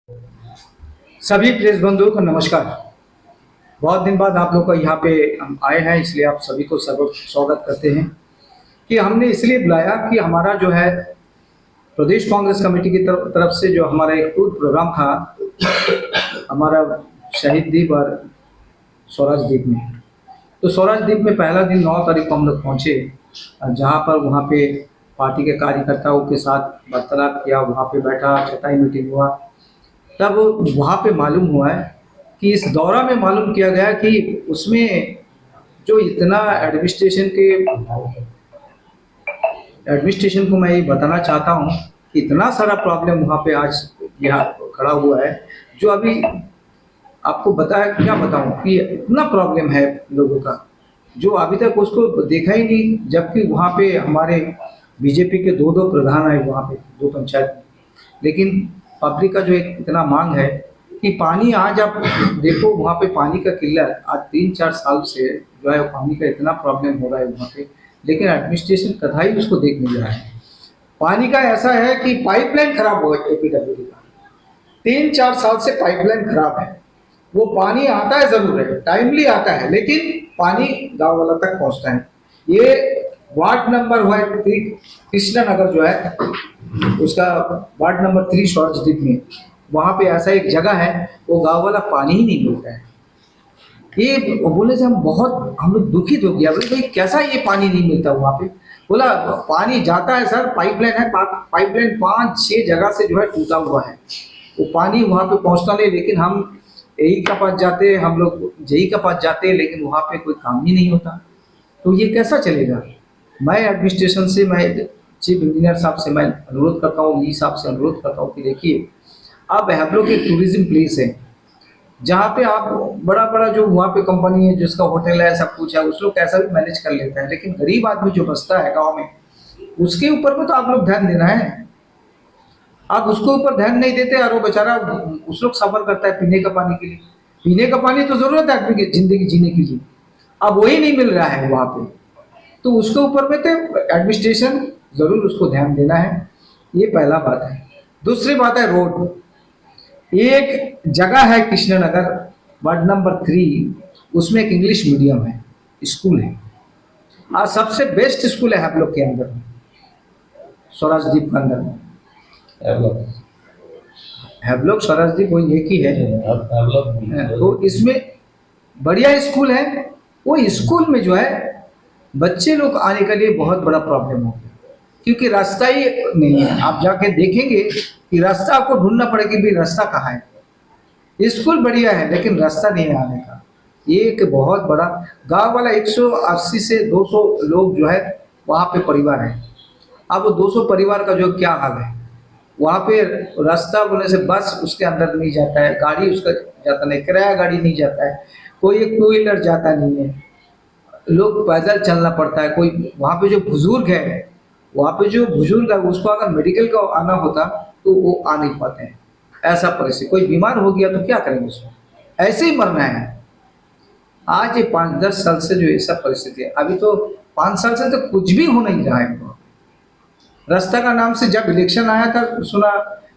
सभी प्रेस बंधुओं को नमस्कार। बहुत दिन बाद आप लोग का यहाँ पे हम आए हैं, इसलिए आप सभी को स्वागत करते हैं। कि हमने इसलिए बुलाया कि हमारा जो है प्रदेश कांग्रेस कमेटी की तरफ से जो हमारा एक टूर प्रोग्राम था हमारा शहीद द्वीप और स्वराज द्वीप में। तो स्वराज द्वीप में पहला दिन 9 तारीख को हम लोग पहुँचे, जहाँ पर वहाँ पे पार्टी के कार्यकर्ताओं के साथ वार्तालाप किया, वहाँ पे बैठा, छटाई मीटिंग हुआ। तब वहाँ पे मालूम हुआ है कि इस दौरा में मालूम किया गया कि उसमें जो इतना एडमिनिस्ट्रेशन को मैं ये बताना चाहता हूँ कि इतना सारा प्रॉब्लम वहाँ पे आज यहाँ खड़ा हुआ है, जो अभी आपको बताया क्या बताऊँ कि इतना प्रॉब्लम है लोगों का, जो अभी तक उसको देखा ही नहीं। जबकि वहाँ पे हमारे बीजेपी के दो प्रधान आए वहाँ पे, 2 पंचायत, लेकिन पब्लिक का जो एक इतना मांग है कि पानी, आज आप देखो वहाँ पे पानी का किल्लत आज 3-4 साल से जो है पानी का इतना प्रॉब्लम हो रहा है वहाँ पे, लेकिन एडमिनिस्ट्रेशन कदाई उसको देख नहीं रहा है। पानी का ऐसा है कि पाइपलाइन खराब हो गई एपीडब्ल्यूडी का, 3-4 साल से पाइपलाइन खराब है। वो पानी आता है, जरूर है, टाइमली आता है, लेकिन पानी गाँव वाला तक पहुँचता है। ये वार्ड नंबर हुआ है कृष्णा नगर जो है, उसका वार्ड नंबर 3 स्वराज द्वीप में, वहाँ पे ऐसा एक जगह है, वो गांव वाला पानी ही नहीं मिलता है। ये बोले से हम लोग दुखित हो गया, बोले भाई कैसा ये पानी नहीं मिलता वहाँ पे। बोला पानी जाता है सर, पाइपलाइन है, पाइपलाइन 5-6 जगह से जो है टूटा हुआ है, वो पानी वहाँ पे पहुँचता नहीं। लेकिन हम यही का पास जाते, हम लोग जेई का पास जाते, लेकिन वहाँ पे कोई काम ही नहीं होता। तो ये कैसा चलेगा। मैं एडमिनिस्ट्रेशन से, मैं चीफ इंजीनियर साहब से मैं अनुरोध करता हूँ, ई साहब से अनुरोध करता हूँ कि देखिए, अब हम लोग एक टूरिज्म प्लेस है, जहाँ पे आप बड़ा बड़ा जो वहाँ पे कंपनी है, जिसका होटल है, सब कुछ है, उस लोग कैसा भी मैनेज कर लेते हैं, लेकिन गरीब आदमी जो बसता है गाँव में, उसके ऊपर में तो आप लोग ध्यान देना है। आप उसके ऊपर ध्यान नहीं देते और वो बेचारा उस लोग सफर करता है पीने का पानी के लिए। पीने का पानी तो जरूरत है आदमी की जिंदगी जीने के लिए, अब वही नहीं मिल रहा है वहाँ पे, तो उसके ऊपर में तो एडमिनिस्ट्रेशन जरूर उसको ध्यान देना है। ये पहला बात है। दूसरी बात है रोड। एक जगह है कृष्णनगर वार्ड नंबर 3, उसमें एक इंग्लिश मीडियम है, स्कूल है, और सबसे बेस्ट स्कूल है हम लोग के अंदर में, स्वराज द्वीप के अंदर में। हैवलॉक स्वराज द्वीप वो एक ही है। तो इसमें बढ़िया स्कूल है। वो स्कूल में जो है बच्चे लोग आने के लिए बहुत बड़ा प्रॉब्लम हो गया, क्योंकि रास्ता ही नहीं है। आप जाके देखेंगे कि रास्ता आपको ढूंढना पड़ेगा कि भाई रास्ता कहाँ है। स्कूल बढ़िया है, लेकिन रास्ता नहीं है आने का। ये एक बहुत बड़ा गांव वाला 180 से 200 लोग जो है वहाँ पे परिवार है। अब वो 200 परिवार का जो क्या हाल है, वहाँ पे रास्ता बोलने से बस उसके अंदर नहीं जाता है, गाड़ी उसका जाता नहीं, किराया गाड़ी नहीं जाता है, कोई एक 2 व्हीलर जाता नहीं है, लोग पैदल चलना पड़ता है। कोई वहाँ पे जो बुजुर्ग है, वहाँ पे जो बुजुर्ग है, उसको अगर मेडिकल का आना होता तो वो आ नहीं पाते हैं। ऐसा परिस्थिति, कोई बीमार हो गया तो क्या करेंगे उसको, ऐसे ही मरना है। आज ये 5-10 साल से जो ऐसा परिस्थिति है, अभी तो 5 साल से तो कुछ भी हो नहीं रहा है। रास्ता का नाम से जब इलेक्शन आया था, सुना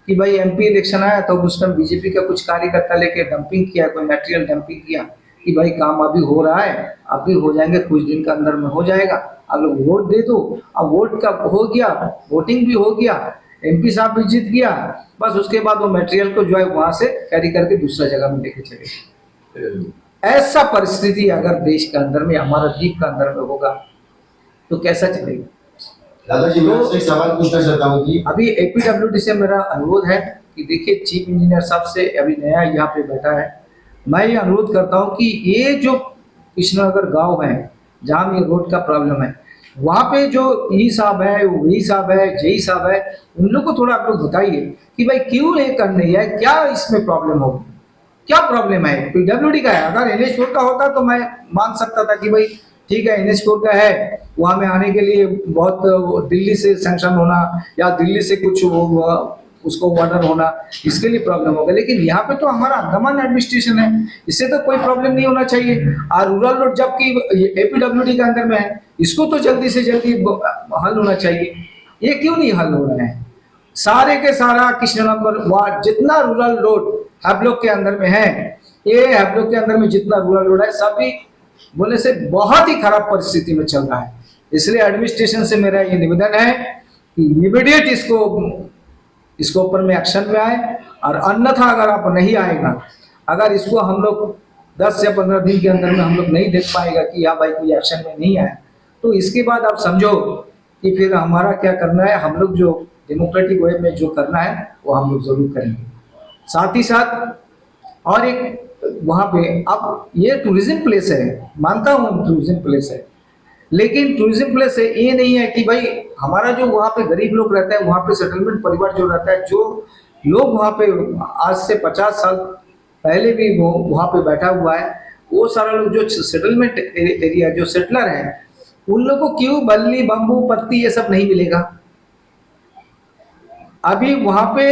कि भाई एमपी इलेक्शन आया तो उस टाइम बीजेपी का कुछ कार्यकर्ता लेके डंपिंग किया, कोई मटेरियल डंपिंग किया कि भाई काम अभी हो रहा है, अभी हो जाएंगे, कुछ दिन के अंदर में हो जाएगा, आप लोग वोट दे दो। अब वोट का हो गया, वोटिंग भी हो गया, एमपी साहब भी जीत गया, बस उसके बाद वो मटेरियल को जो है वहां से कैरी करके दूसरा जगह में लेके चले। ऐसा परिस्थिति अगर देश के अंदर में, हमारा द्वीप के अंदर में होगा तो कैसा चलेगा। दादाजी, मैं आपसे एक सवाल पूछना चाहता हूँ कि अभी एपीडब्ल्यूडी से मेरा अनुरोध है कि देखिए, चीफ इंजीनियर साहब से अभी नया यहाँ पे बैठा है, मैं ये अनुरोध करता हूँ कि ये जो कृष्णनगर गांव है जहाँ ये रोड का प्रॉब्लम है, वहाँ पे जो ई साहब है, वी साहब है, जेई साहब है, उन लोग को थोड़ा आप लोग बताइए कि भाई क्यों ये कर नहीं है, क्या इसमें प्रॉब्लम होगी, क्या प्रॉब्लम है। पीडब्ल्यूडी का है, अगर NH4 का होता तो मैं मान सकता था कि भाई ठीक है NH4 का है, वहाँ में आने के लिए बहुत दिल्ली से सैंक्शन होना या दिल्ली से कुछ उसको ऑर्डर होना, इसके लिए प्रॉब्लम होगा। लेकिन यहाँ पे तो हमारा अंडमान एडमिनिस्ट्रेशन है, इससे तो कोई प्रॉब्लम नहीं होना चाहिए। और रूरल रोड जबकि एपीडब्ल्यूडी के अंदर में है, इसको तो जल्दी से जल्दी हल होना चाहिए। ये क्यों नहीं हल हो रहा है। सारे के सारा कृष्णनगर वहाँ जितना रूरल रोड हैब्लॉक के अंदर में है, ये हैब्लॉक के अंदर में जितना रूरल रोड है सभी बोले से बहुत ही खराब परिस्थिति में चल रहा है। इसलिए एडमिनिस्ट्रेशन से मेरा ये निवेदन है कि इमीडिएट इसको ऊपर में एक्शन में आए, और अन्यथा अगर आप नहीं आएगा, अगर इसको हम लोग 10 या 15 दिन के अंदर में हम लोग नहीं देख पाएगा कि यहाँ भाई कोई एक्शन में नहीं आया, तो इसके बाद आप समझो कि फिर हमारा क्या करना है। हम लोग जो डेमोक्रेटिक वे में जो करना है वो हम लोग जरूर करेंगे। साथ ही साथ और एक वहाँ पे अब ये टूरिज्म प्लेस है, मानता हूँ टूरिज्म प्लेस है, लेकिन टूरिज्म प्लेस है ये नहीं है कि भाई हमारा जो वहाँ पे गरीब लोग रहते हैं, वहाँ पे सेटलमेंट परिवार जो रहता है, जो लोग वहाँ पे आज से 50 साल पहले भी वो वहाँ पे बैठा हुआ है, वो सारा लोग जो सेटलमेंट एरिया जो सेटलर हैं, उन लोगों को क्यों बल्ली बम्बू पत्ती ये सब नहीं मिलेगा। अभी वहाँ पे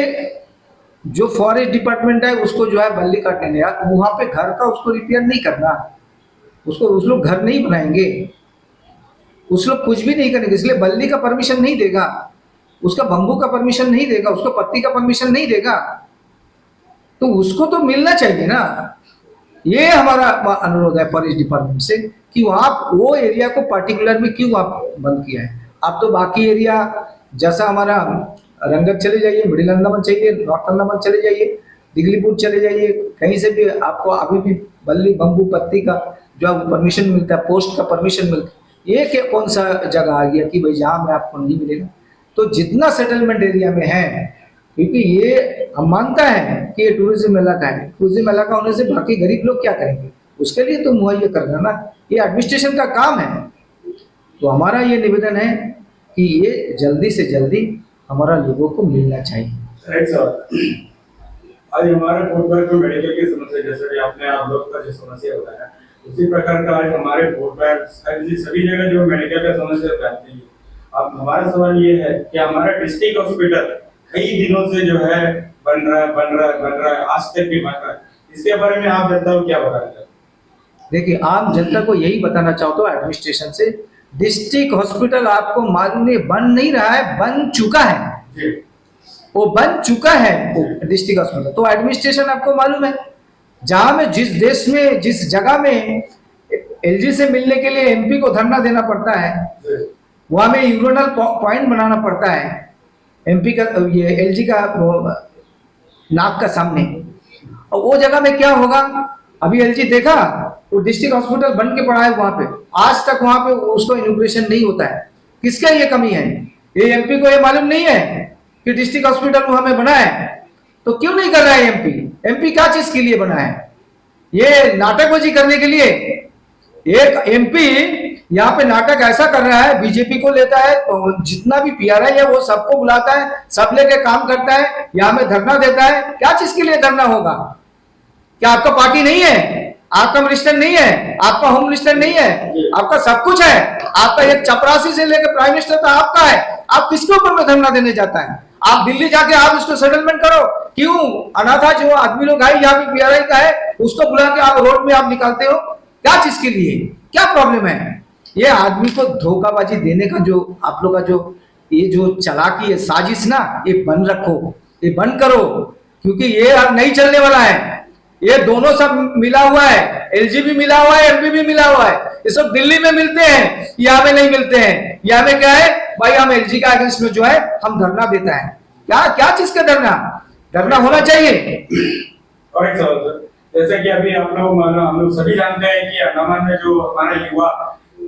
जो फॉरेस्ट डिपार्टमेंट है उसको जो है बल्ली काटने दिया, वहाँ पे घर का उसको रिपेयर नहीं करना, उसको उस लोग घर नहीं बनाएंगे, उस लोग कुछ भी नहीं करेंगे, इसलिए बल्ली का परमिशन नहीं देगा, उसका बम्बू का परमिशन नहीं देगा, उसको पत्ती का परमिशन नहीं देगा, तो उसको तो मिलना चाहिए ना। ये हमारा अनुरोध है फॉरेस्ट डिपार्टमेंट से कि आप वो एरिया को पर्टिकुलर में क्यों आप बंद किया है। आप तो बाकी एरिया जैसा हमारा रंगत चले जाइए, मिडिल अंडमान चाहिए, नॉर्थ अंडमान चले जाइए, दिगलीपुर चले जाइए, कहीं से भी आपको अभी भी बल्ली बम्बू पत्ती का जो परमिशन मिलता है, पोस्ट का परमिशन मिलता है। ये क्या कौन सा जगह आ गया कि भाई जहाँ में आपको नहीं मिलेगा। तो जितना सेटलमेंट एरिया में है, क्योंकि ये हम मानता है कि ये टूरिज्म इलाका है, टूरिज्म इलाका होने से बाकी गरीब लोग क्या करेंगे, उसके लिए तो मुहैया करना ना, ये एडमिनिस्ट्रेशन का काम है। तो हमारा ये निवेदन है कि ये जल्दी से जल्दी हमारा लोगों को मिलना चाहिए। राइट सर, आज हमारे फुटबॉल में मेडिकल की समस्या, जैसे कि आपने आप लोग का जो समस्या बताया, उसी प्रकार का आज हमारे फुटबॉल सभी जगह जो मेडिकल का समस्या रहती है। अब हमारा सवाल ये है कि हमारा डिस्ट्रिक्ट हॉस्पिटल कई दिनों से जो है बन रहा है, आज तक भी बन रहा है, इसके बारे में आप जनता को क्या बताना चाहते हैं? देखिए, आम जनता को यही बताना चाहता हूँ एडमिनिस्ट्रेशन से, डिस्ट्रिक्ट हॉस्पिटल आपको मालूम नहीं बन नहीं रहा है, बन चुका है, वो बन चुका है डिस्ट्रिक्ट हॉस्पिटल। तो एडमिनिस्ट्रेशन आपको मालूम है, जहां में जिस देश में जिस जगह में एलजी से मिलने के लिए एमपी को धरना देना पड़ता है, वहां में यूरोनल पॉइंट बनाना पड़ता है एमपी का, ये एलजी का नाक का सामने, और वो जगह में क्या होगा। अभी एलजी देखा वो डिस्ट्रिक्ट हॉस्पिटल बन के पड़ा है वहां पे, आज तक वहां पे उसको इनॉग्रेशन नहीं होता है। किसका ये कमी है? ये एमपी को ये मालूम नहीं है कि डिस्ट्रिक्ट हॉस्पिटल वहां में बना है, तो क्यों नहीं कर रहा है एमपी? एमपी क्या चीज के लिए बना है? ये नाटकबाजी करने के लिए। एक एमपी यहाँ पे नाटक ऐसा कर रहा है, बीजेपी को लेता है, तो जितना भी पीआरआई है वो सबको बुलाता है, सब लेके काम करता है, यहाँ में धरना देता है। क्या चीज के लिए धरना होगा? क्या आपका पार्टी नहीं है? आपका मिनिस्टर नहीं है? आपका होम मिनिस्टर नहीं है? आपका सब कुछ है, आपका एक चपरासी से लेकर प्राइम मिनिस्टर तक आपका है। आप किसके ऊपर में धरना देने जाता है? आप दिल्ली जाके आप उसको सेटलमेंट करो। क्यों अनाथा जो आदमी लोग है यहाँ पे पीआरआई का है, उसको बुला के आप रोड में आप निकालते हो? क्या चीज के लिए? क्या प्रॉब्लम है? ये आदमी को धोखाबाजी देने का जो आप लोग का जो ये जो चालाकी है, साजिश ना, ये बंद रखो, ये बंद करो, क्योंकि ये अब नहीं चलने वाला है। ये दोनों सब मिला हुआ है, एलजी भी मिला हुआ है, एमपी भी मिला हुआ है। ये सब दिल्ली में मिलते हैं, यहाँ में नहीं मिलते हैं। यहाँ में क्या है भाई, हम एलजी का अगेंस्ट में जो है हम धरना देता है। क्या चीज का धरना होना चाहिए। और एक सवाल सर, जैसे कि अभी आप लोग हम लोग सभी जानते हैं कि अंडमान में जो हमारे युवा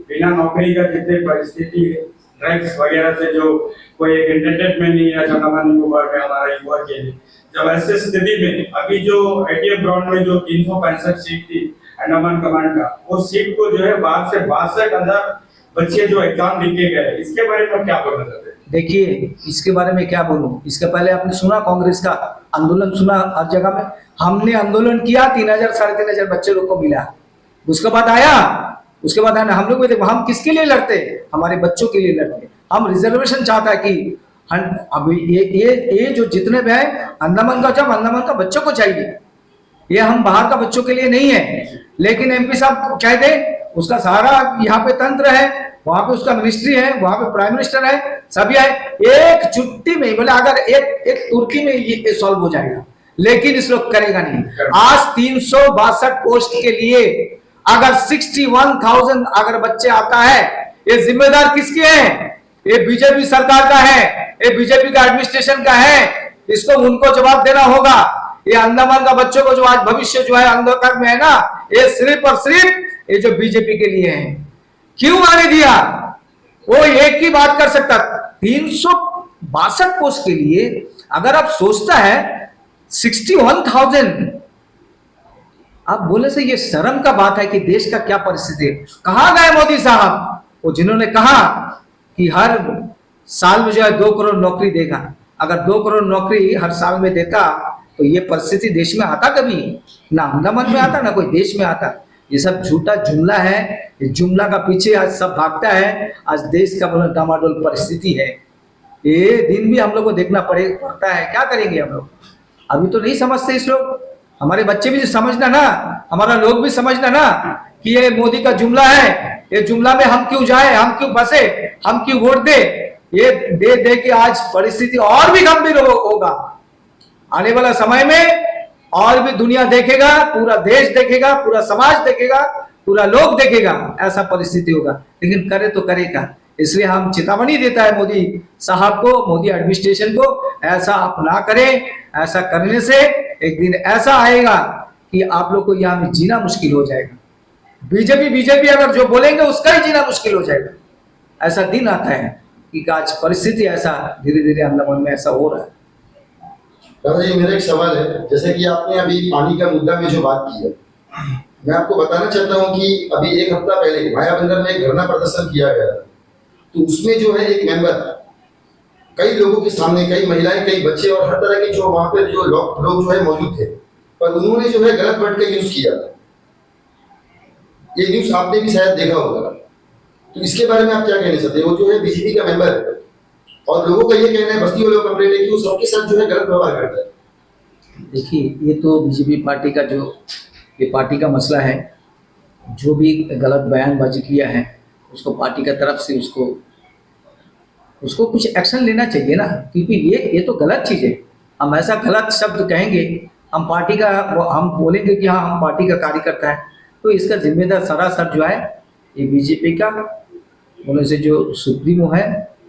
बिना नौकरी का जितने परिस्थिति है, ड्रग्स वगैरह से जो कोई एंटरटेनमेंट नहीं है अंडमान निकोबार में हमारा युवा के लिए, जब ऐसे स्थिति में अभी जो आईटीएफ ग्राउंड में जो 365 सीट थी अंडमान कमांड का, वो सीट को जो है 62,000 बच्चे जो एग्जाम लिखे गए, इसके बारे में क्या बोलना चाहते हैं? देखिए, इसके बारे में क्या बोलूं, इसके पहले आपने सुना कांग्रेस का आंदोलन, सुना हर जगह में हमने आंदोलन किया, 3,000 3,500 बच्चे लोग को मिला। उसके बाद आया हम लोग देखो, हम किसके लिए लड़ते? हमारे बच्चों के लिए लड़ते। हम रिजर्वेशन चाहता है कि अभी ये जो जितने भी है अंडमान का बच्चों को चाहिए, ये हम बाहर का बच्चों के लिए नहीं है। लेकिन एमपी साहब कहते उसका सारा यहाँ पे तंत्र है, वहां पे उसका मिनिस्ट्री है, वहां पे प्राइम मिनिस्टर है, सभी है। एक चुटकी में बोले अगर एक तुर्की में ये सॉल्व हो जाएगा, लेकिन इस लोग करेगा नहीं। आज 362 पोस्ट के लिए अगर 61,000 अगर बच्चे आता है, ये जिम्मेदार किसके हैं? ये बीजेपी सरकार का है, ये बीजेपी का एडमिनिस्ट्रेशन का है। इसको उनको जवाब देना होगा। ये अंडमान का बच्चों को जो आज भविष्य जो है अंधकार में है ना, ये सिर्फ और सिर्फ ये जो बीजेपी के लिए है। क्यों आने दिया? वो एक ही बात कर सकता। 362 पोस्ट के लिए अगर आप सोचता है 61,000, आप बोले से ये शर्म का बात है कि देश का क्या परिस्थिति है। कहां गए मोदी साहब, वो जिन्होंने कहा कि हर साल में जो है 2 करोड़ नौकरी देगा। अगर 2 करोड़ नौकरी हर साल में देता तो ये परिस्थिति देश में आता कभी? ना अंडमान में आता, ना कोई देश में आता। ये सब झूठा जुमला है। ये जुमला का पीछे आज सब भागता है। आज देश का बहुत डामाडोल परिस्थिति है। ये दिन भी हम लोग को देखना पड़ता है। क्या करेंगे हम लोग? अभी तो नहीं समझते इस लोग। हमारे बच्चे भी समझना ना, हमारा लोग भी समझना ना कि ये मोदी का जुमला है। ये जुमला में हम क्यों जाए, हम क्यों फंसे, हम क्यों वोट दे? ये दे दे के आज परिस्थिति और भी गंभीर होगा। आने वाला समय में और भी दुनिया देखेगा, पूरा देश देखेगा, पूरा समाज देखेगा, पूरा लोग देखेगा, ऐसा परिस्थिति होगा। लेकिन करे तो करेगा। इसलिए हम चेतावनी देता है मोदी साहब को, मोदी एडमिनिस्ट्रेशन को, ऐसा आप ना करें। ऐसा करने से एक दिन ऐसा आएगा कि आप लोग को यहाँ में जीना मुश्किल हो जाएगा। बीजेपी अगर जो बोलेंगे उसका ही जीना मुश्किल हो जाएगा। ऐसा दिन आता है कि आज परिस्थिति ऐसा धीरे धीरे अंडमान में ऐसा हो रहा है। दादाजी, मेरा एक सवाल है। जैसे कि आपने अभी पानी का मुद्दा में जो बात की है, मैं आपको बताना चाहता हूं कि अभी 1 हफ्ता पहले मायाबंदर में एक धरना प्रदर्शन किया गया था। तो उसमें जो है एक मेंबर कई लोगों के सामने, कई महिलाएं, कई बच्चे और हर तरह के जो वहां पर जो लोग जो है मौजूद थे, पर उन्होंने जो है गलत वर्ड का यूज किया था। ये न्यूज आपने भी शायद देखा होगा। तो इसके बारे में आप क्या कहना चाहते हैं? वो जो है बीजेपी का मेंबर है और लोगों का ये कहना है, बस्ती वालों का कंप्लेंट है कि वो सबके साथ जो है गलत व्यवहार करता है। देखिए, ये तो बीजेपी पार्टी का जो ये पार्टी का मसला है। जो भी गलत बयानबाजी किया है उसको पार्टी का तरफ से उसको कुछ एक्शन लेना चाहिए ना, क्योंकि ये तो गलत चीज़ है। हम ऐसा गलत शब्द कहेंगे, हम पार्टी का हम बोलेंगे कि हाँ हम पार्टी का कार्यकर्ता है, तो इसका जिम्मेदार सरासर जो है ये बीजेपी का बोले से जो सुप्रीमो है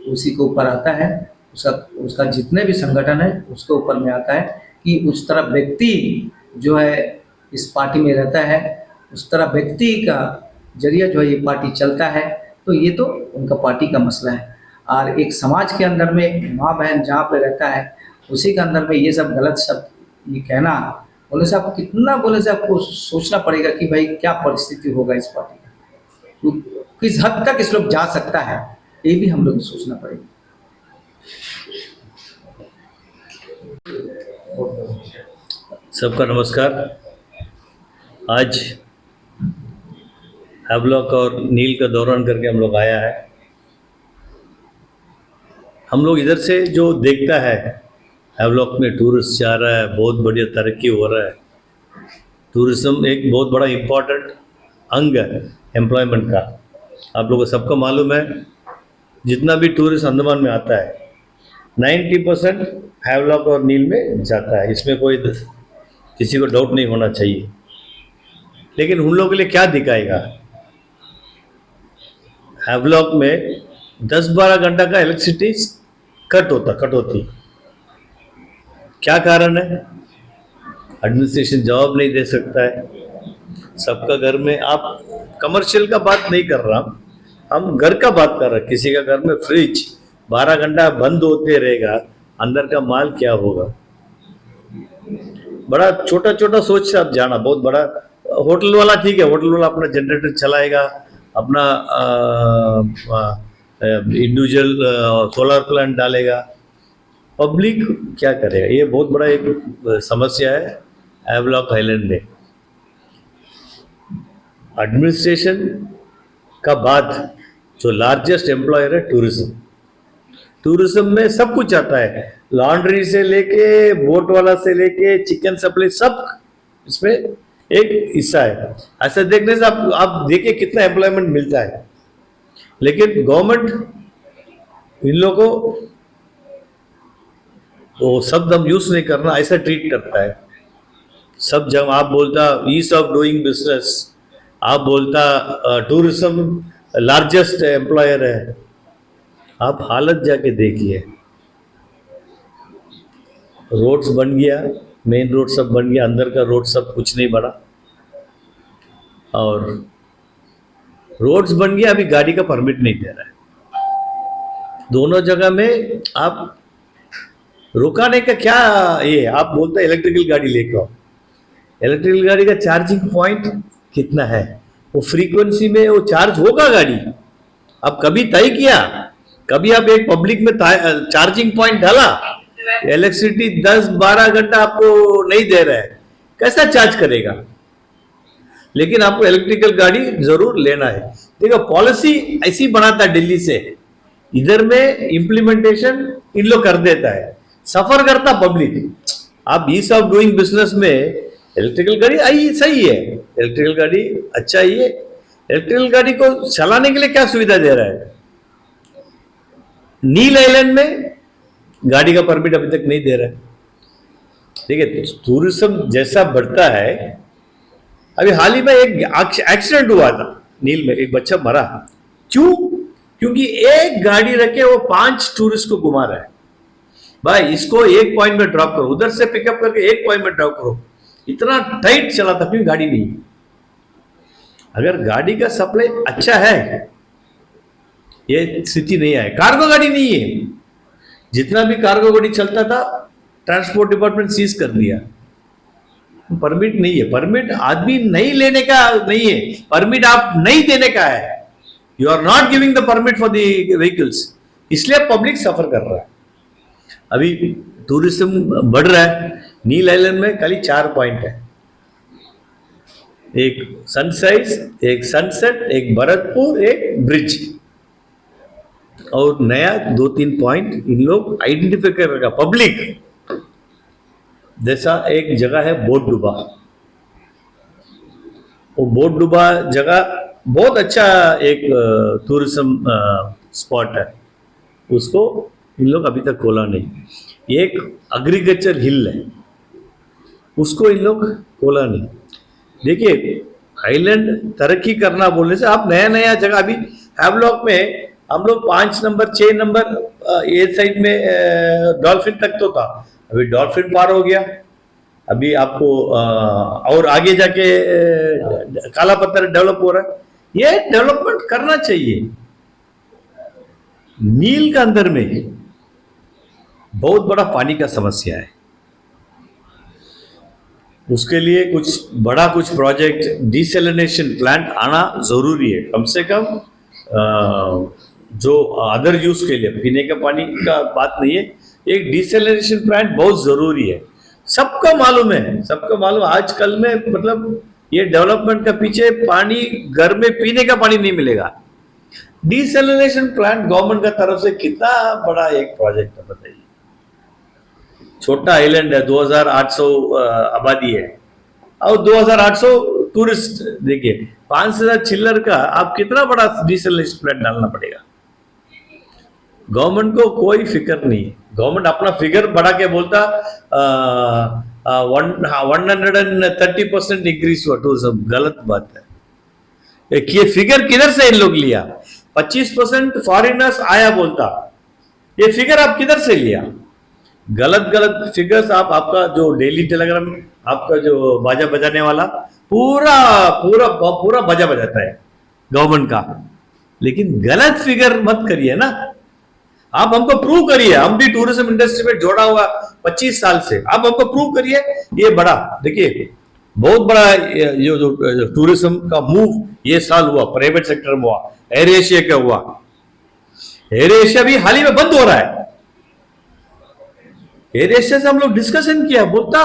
उसी के ऊपर आता है। उसका जितने भी संगठन है उसके ऊपर में आता है कि उस तरह व्यक्ति जो है इस पार्टी में रहता है, उस तरह व्यक्ति का जरिया जो है ये पार्टी चलता है। तो ये तो उनका पार्टी का मसला है। और एक समाज के अंदर में माँ बहन जहाँ पे रहता है उसी के अंदर में ये सब गलत शब्द ये कहना, बोले से आपको कितना बोले से आपको सोचना पड़ेगा कि भाई क्या परिस्थिति होगा इस पार्टी का, तो किस हद तक इस लोग जा सकता है, ये भी हम लोग को सोचना पड़ेगा। सबका नमस्कार। आज हैवलॉक और नील का दौरान करके हम लोग आया है। हम लोग इधर से जो देखता है हैवलॉक में टूरिस्ट जा रहा है, बहुत बढ़िया तरक्की हो रहा है। टूरिज्म एक बहुत बड़ा इम्पोर्टेंट अंग है एम्प्लॉयमेंट का। आप लोगों को सबको मालूम है, जितना भी टूरिस्ट अंडमान में आता है 90% हैवलॉक और नील में जाता है। इसमें कोई किसी को डाउट नहीं होना चाहिए। लेकिन उन लोगों के लिए क्या दिखाएगा? हैवलॉक में 10-12 घंटा का इलेक्ट्रिसिटी कट होती। क्या कारण है? एडमिनिस्ट्रेशन जवाब नहीं दे सकता है। सबका घर में, आप कमर्शियल का बात नहीं कर रहा, हम घर का बात कर रहे हैं। किसी का घर में फ्रिज 12 घंटा बंद होते रहेगा, अंदर का माल क्या होगा? बड़ा छोटा छोटा सोच से आप जाना। बहुत बड़ा होटल वाला ठीक है, होटल वाला अपना जनरेटर चलाएगा, अपना इंडिविजुअल सोलर प्लांट डालेगा। पब्लिक क्या करेगा? ये बहुत बड़ा एक समस्या है हैवलॉक आइलैंड में। एडमिनिस्ट्रेशन का बाद जो लार्जेस्ट एम्प्लॉयर है टूरिज्म में सब कुछ आता है। लॉन्ड्री से लेके बोट वाला से लेके चिकन सप्लाई सब इसमें एक हिस्सा है। ऐसा देखने से आप देखिए कितना एम्प्लॉयमेंट मिलता है। लेकिन गवर्नमेंट इन लोगों को वो शब्द हम यूज नहीं करना, ऐसा ट्रीट करता है। सब जब आप बोलता ईज ऑफ डूइंग बिजनेस, आप बोलता टूरिज्म लार्जेस्ट एम्प्लॉयर है। आप हालत जाके देखिए, रोड्स बन गया, मेन रोड सब बन गया, अंदर का रोड सब कुछ नहीं बना। और रोड्स बन गया, अभी गाड़ी का परमिट नहीं दे रहा है। दोनों जगह में आप रुकाने का क्या ये, आप बोलते इलेक्ट्रिकल गाड़ी लेके आओ। इलेक्ट्रिकल गाड़ी का चार्जिंग पॉइंट कितना है, वो फ्रीक्वेंसी में वो चार्ज होगा गाड़ी। आप कभी तय किया, कभी आप एक पब्लिक में चार्जिंग पॉइंट डाला, इलेक्ट्रिसिटी 10-12 घंटा आपको नहीं दे रहा है, कैसा चार्ज करेगा? लेकिन आपको इलेक्ट्रिकल गाड़ी जरूर लेना है। देखो पॉलिसी ऐसी बनाता है दिल्ली से, इधर में इंप्लीमेंटेशन इन लोग कर देता है, सफर करता पब्लिक। आप ईज ऑफ डूइंग बिजनेस में इलेक्ट्रिकल गाड़ी आई सही है, इलेक्ट्रिकल गाड़ी अच्छा ही है। इलेक्ट्रिकल गाड़ी को चलाने के लिए क्या सुविधा दे रहा है? नील आइलैंड में गाड़ी का परमिट अभी तक नहीं दे रहा है। देखिए टूरिज्म जैसा बढ़ता है, अभी हाल ही में एक एक्सीडेंट हुआ था नील में, एक बच्चा मरा। क्यों? क्योंकि एक गाड़ी रखे वो 5 टूरिस्ट को घुमा रहा है। भाई इसको एक पॉइंट में ड्रॉप करो, उधर से पिकअप करके एक पॉइंट में ड्रॉप करो। इतना टाइट चला था क्योंकि गाड़ी नहीं है। अगर गाड़ी का सप्लाई अच्छा है, ये स्थिति नहीं आए। कार्गो गाड़ी नहीं है, जितना भी कार्गो गाड़ी चलता था ट्रांसपोर्ट डिपार्टमेंट सीज कर दिया। परमिट नहीं है, परमिट आदमी नहीं लेने का नहीं है, परमिट आप नहीं देने का है। You are not giving the permit for the vehicles, इसलिए पब्लिक सफर कर रहा है। अभी टूरिज्म बढ़ रहा है। नील आइलैंड में खाली 4 पॉइंट है, एक सनसाइज, एक सनसेट, एक भरतपुर, एक ब्रिज, और नया 2-3 पॉइंट इन लोग आइडेंटिफाई करेगा पब्लिक। जैसा एक जगह है बोटडुबा, वो बोटडुबा जगह बहुत अच्छा एक टूरिज्म स्पॉट है, उसको इन लोग अभी तक खोला नहीं। एक एग्रीकल्चर हिल है, उसको इन लोग खोला नहीं। देखिए आइलैंड तरक्की करना बोलने से आप नया नया जगह, अभी हैवलॉक में हम लोग 5 नंबर 6 नंबर ये साइड में डॉल्फिन तक तो था, अभी डॉल्फिन पार हो गया। अभी आपको और आगे जाके काला पत्थर डेवलप हो रहा है। ये डेवलपमेंट करना चाहिए। नील के अंदर में बहुत बड़ा पानी का समस्या है, उसके लिए कुछ बड़ा कुछ प्रोजेक्ट डिसैलिनेशन प्लांट आना जरूरी है। कम से कम जो अदर यूज के लिए, पीने का पानी का बात नहीं है, एक डिसैलिनेशन प्लांट बहुत जरूरी है। सबको मालूम है, सबको मालूम आजकल में, मतलब ये डेवलपमेंट का पीछे पानी घर में पीने का पानी नहीं मिलेगा। डिसैलिनेशन प्लांट गवर्नमेंट का तरफ से कितना बड़ा एक प्रोजेक्ट है बताइए। छोटा आइलैंड है, 2800 आबादी है और 2800 टूरिस्ट। देखिए 5,000 चिल्लर का आप कितना बड़ा डिसैलिनेशन प्लांट डालना पड़ेगा। गवर्नमेंट को कोई फिक्र नहीं है। गवर्नमेंट अपना फिगर बढ़ा के बोलता 130% इंक्रीज हुआ टूरिज्म, गलत बात है। ये फिगर किधर से इन लोग लिया? 25% फॉरेनर्स आया बोलता, ये फिगर आप किधर से लिया? गलत गलत फिगर्स। आपका जो डेली टेलीग्राम, आपका जो बाजा बजाने वाला पूरा पूरा पूरा बाजा बजाता है गवर्नमेंट का, लेकिन गलत फिगर मत करिए ना। आप हमको प्रूव करिए, हम भी टूरिज्म इंडस्ट्री में जोड़ा हुआ 25 साल से, आप हमको प्रूव करिए ये बड़ा। देखिए बहुत बड़ा ये जो टूरिज्म का मूव ये साल हुआ, प्राइवेट सेक्टर में हुआ, एयर एशिया का हुआ। एयर एशिया भी हाल ही में बंद हो रहा है। एयर एशिया से हम लोग डिस्कशन किया, बोलता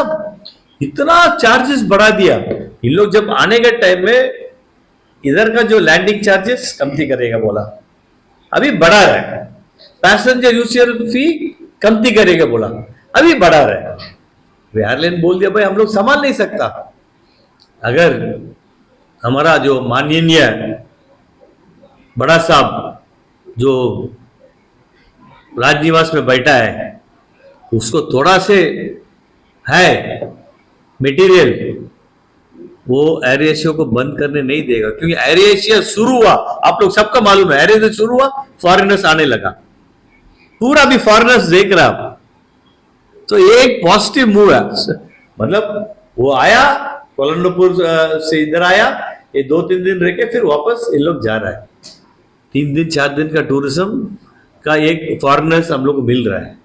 इतना चार्जेस बढ़ा दिया। इन लोग जब आने के टाइम में इधर का जो लैंडिंग चार्जेस कमती करेगा बोला, अभी बढ़ा रहा है। पैसेंजर यूजर फी कमती करेगा बोला, अभी बढ़ा रहा है। एयरलाइन बोल दिया भाई हम लोग संभाल नहीं सकता, अगर हमारा जो माननीय बड़ा साहब जो राजनिवास में बैठा है उसको थोड़ा से है मटेरियल, वो एयर एशिया को बंद करने नहीं देगा, क्योंकि एयर एशिया शुरू हुआ, आप लोग सबका मालूम है, एयर एशिया शुरू हुआ, फॉरेनर्स आने लगा, पूरा भी फॉरेनर्स देख रहा आप। तो ये एक पॉजिटिव मूव है, मतलब वो आया कोलंबोपुर से इधर आया, ये 2-3 दिन रह के फिर वापस इन लोग जा रहा है। 3 दिन 4 दिन का टूरिज्म का एक फॉरेनर्स हम लोग को मिल रहा है।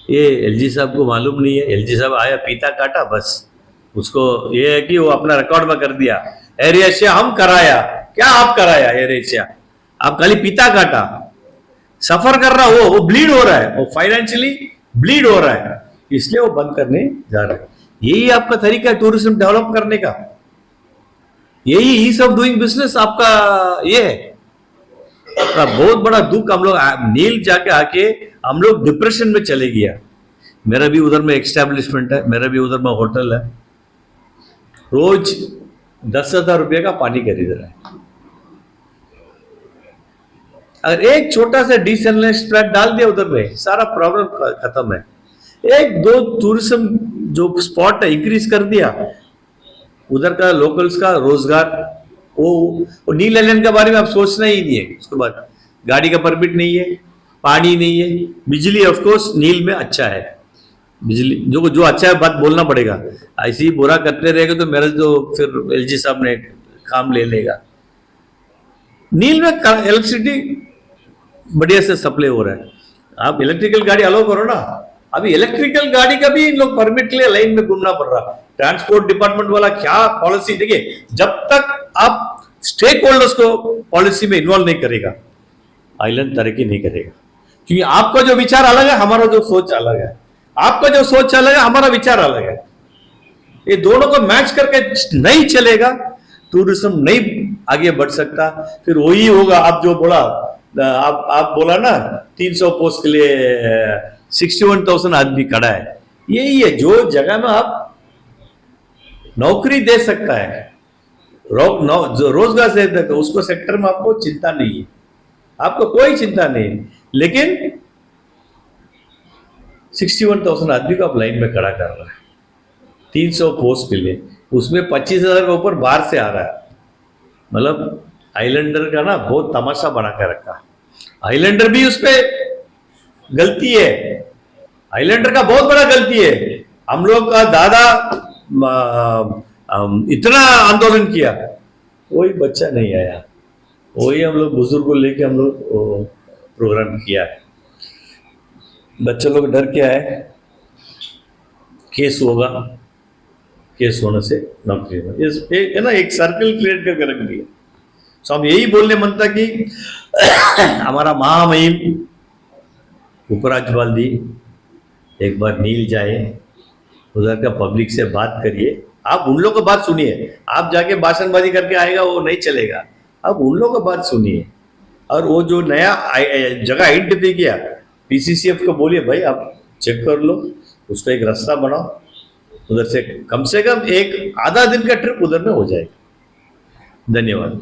ये एलजी साहब को मालूम नहीं है, एलजी साहब आया पीता काटा, बस उसको ये है कि वो अपना रिकॉर्ड में कर दिया, एयर एशिया हम कराया, क्या आप कराया एयर एशिया, आप खाली पीता काटा, सफर कर रहा वो ब्लीड हो रहा है, वो फाइनेंशियली ब्लीड हो रहा है, इसलिए वो बंद करने जा रहा है। यही आपका तरीका है टूरिज्म डेवलप करने का, यही ईज ऑफ डूइंग बिजनेस आपका ये है। का बहुत बड़ा दुख हम लोग नील जाके आके हम लोग डिप्रेशन में चले गया। मेरा भी उधर में एस्टेब्लिशमेंट है, मेरा भी उधर में होटल है, रोज 10,000 रुपये का पानी खरीद रहा है। अगर एक छोटा सा डिसैलिनेशन प्लांट डाल दिया उधर में, सारा प्रॉब्लम खत्म है। 1-2 टूरिज्म जो स्पॉट है इंक्रीज कर दिया, उधर का लोकल्स का रोजगार, वो नील आइलैंड के बारे में आप सोचना ही नहीं है। उसके बाद गाड़ी का परमिट नहीं है, पानी नहीं है, बिजली ऑफ कोर्स नील में अच्छा है, बिजली जो अच्छा है बात बोलना पड़ेगा, ऐसे ही बुरा करते रहेगा तो मेरा जो फिर एलजी साहब ने काम ले लेगा। नील में इलेक्ट्रिसिटी बढ़िया से सप्लाई हो रहा है, आप इलेक्ट्रिकल गाड़ी अलाउ करो ना। अभी इलेक्ट्रिकल गाड़ी का भी इन लोग परमिट के लिए लाइन में घूमना पड़ रहा। ट्रांसपोर्ट डिपार्टमेंट वाला क्या पॉलिसी, देखिए जब तक आप स्टेक होल्डर्स को पॉलिसी में इन्वॉल्व नहीं करेगा, आइलैंड तरक्की नहीं करेगा। क्योंकि आपका जो विचार अलग है, हमारा जो सोच अलग है, आपका जो सोच अलग है, हमारा विचार अलग है, ये दोनों को मैच करके नहीं चलेगा, टूरिज्म नहीं आगे बढ़ सकता। फिर वही होगा, आप जो बोला, आप बोला ना 300 पोस्ट के लिए 61,000 आदमी खड़ा है, यही है जो जगह में आप नौकरी दे सकता है, जो रोजगार से देता, उसको सेक्टर में आपको चिंता नहीं है, आपको कोई चिंता नहीं है। लेकिन 61,000 आदमी को आप लाइन में खड़ा कर रहा है 300 पोस्ट के लिए, उसमें 25,000 के ऊपर बाहर से आ रहा है। मतलब आइलैंडर का ना बहुत तमाशा बना कर रखा, आइलैंडर भी उस पर गलती है, आइलैंडर का बहुत बड़ा गलती है। हम लोग का दादा इतना आंदोलन किया, कोई बच्चा नहीं आया, वही हम लोग बुजुर्ग को लेके हम लोग प्रोग्राम किया है। बच्चे लोग डर क्या है, केस होगा, केस होने से नौकरी में, इस एक है ना एक सर्कल क्रिएट करके रख दिया। सो हम यही बोलने मन था कि हमारा महामहिम उपराज्यपाल जी एक बार नील जाए, उधर का पब्लिक से बात करिए, आप उन लोगों को बात सुनिए, आप जाके भाषणबाजी करके आएगा वो नहीं चलेगा, आप उन लोगों को बात सुनिए। और वो जो नया जगह आइडेंटिफाई किया, पीसीसीएफ को बोलिए भाई आप चेक कर लो, उसका एक रास्ता बनाओ, उधर से कम एक आधा दिन का ट्रिप उधर में हो जाएगा। धन्यवाद।